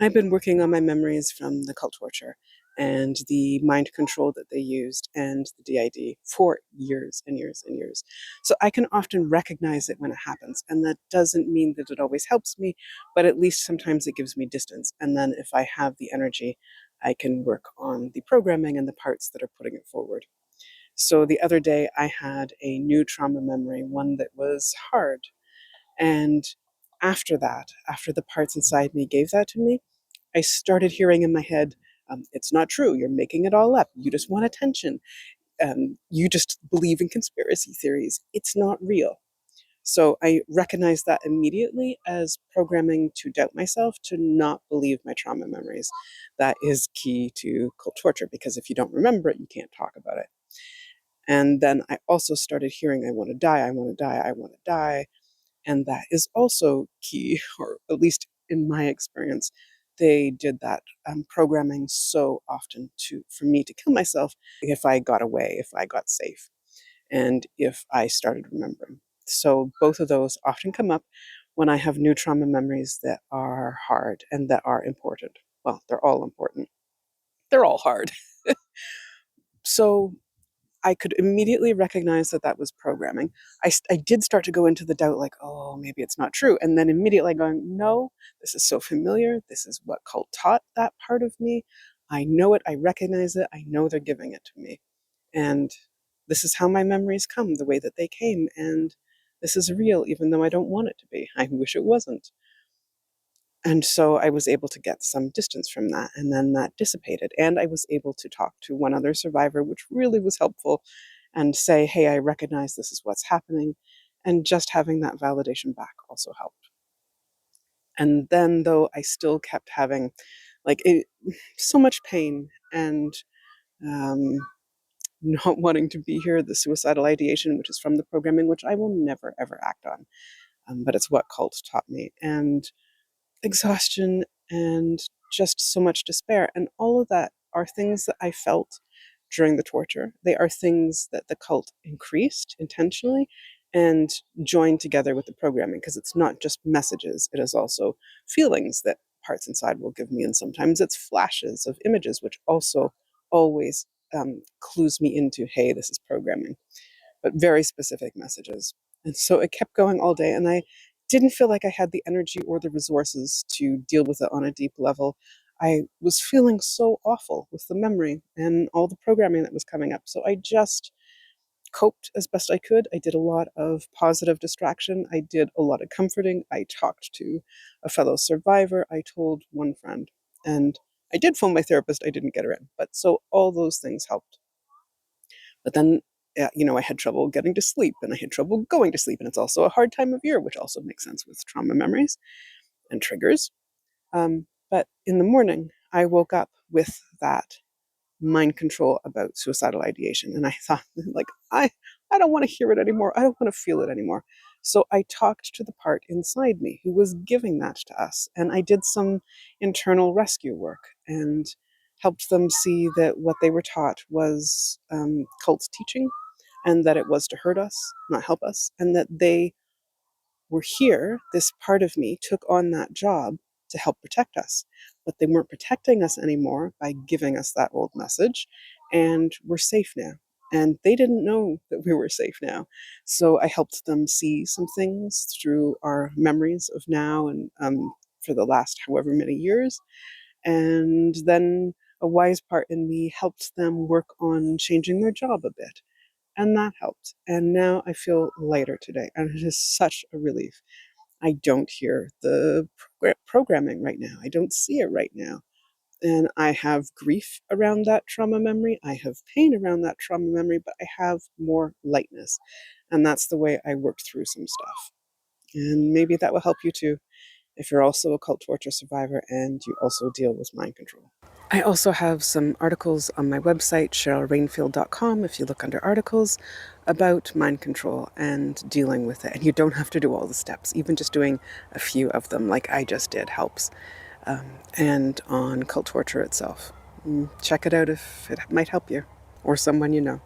I've been working on my memories from the cult torture and the mind control that they used and the DID for years and years and years. So I can often recognize it when it happens. And that doesn't mean that it always helps me, but at least sometimes it gives me distance. And then if I have the energy, I can work on the programming and the parts that are putting it forward. So the other day I had a new trauma memory, one that was hard. And after that, after the parts inside me gave that to me, I started hearing in my head, it's not true. You're making it all up. You just want attention. You just believe in conspiracy theories. It's not real. So I recognized that immediately as programming to doubt myself, to not believe my trauma memories. That is key to cult torture, because if you don't remember it, you can't talk about it. And then I also started hearing, I want to die, I want to die, I want to die. And that is also key, or at least in my experience, they did that programming so often for me to kill myself if I got away, if I got safe, and if I started remembering. So both of those often come up when I have new trauma memories that are hard and that are important. Well, they're all important. They're all hard. So I could immediately recognize that that was programming. I did start to go into the doubt, like, oh, maybe it's not true. And then immediately going, no, this is so familiar. This is what cult taught that part of me. I know it. I recognize it. I know they're giving it to me. And this is how my memories come, the way that they came. And this is real, even though I don't want it to be. I wish it wasn't. And so I was able to get some distance from that, and then that dissipated. And I was able to talk to one other survivor, which really was helpful, and say, hey, I recognize this is what's happening. And just having that validation back also helped. And then, though, I still kept having so much pain and um, not wanting to be here, the suicidal ideation, which is from the programming, which I will never, ever act on. But it's what cult taught me. And exhaustion and just so much despair. And all of that are things that I felt during the torture. They are things that the cult increased intentionally and joined together with the programming, because it's not just messages, it is also feelings that parts inside will give me. And sometimes it's flashes of images, which also always clues me into, hey, this is programming, but very specific messages. And so it kept going all day, and I didn't feel like I had the energy or the resources to deal with it on a deep level. I was feeling so awful with the memory and all the programming that was coming up. So I just coped as best I could. I did a lot of positive distraction. I did a lot of comforting. I talked to a fellow survivor. I told one friend. And I did phone my therapist. I didn't get her in. But so all those things helped. But then, I had trouble getting to sleep, and I had trouble going to sleep. And it's also a hard time of year, which also makes sense with trauma memories and triggers. But in the morning, I woke up with that mind control about suicidal ideation. And I thought, like, I don't want to hear it anymore. I don't want to feel it anymore. So I talked to the part inside me who was giving that to us. And I did some internal rescue work and helped them see that what they were taught was cult teaching, and that it was to hurt us, not help us, and that they were here. This part of me took on that job to help protect us, but they weren't protecting us anymore by giving us that old message, and we're safe now. And they didn't know that we were safe now. So I helped them see some things through our memories of now and for the last however many years. And then a wise part in me helped them work on changing their job a bit, and that helped. And now I feel lighter today, and it is such a relief. I don't hear the programming right now. I don't see it right now. And I have grief around that trauma memory. I have pain around that trauma memory, but I have more lightness. And that's the way I worked through some stuff. And maybe that will help you too, if you're also a cult torture survivor and you also deal with mind control. I also have some articles on my website, CherylRainfield.com, if you look under articles, about mind control and dealing with it. And you don't have to do all the steps. Even just doing a few of them, like I just did, helps. And on cult torture itself. Check it out if it might help you or someone you know.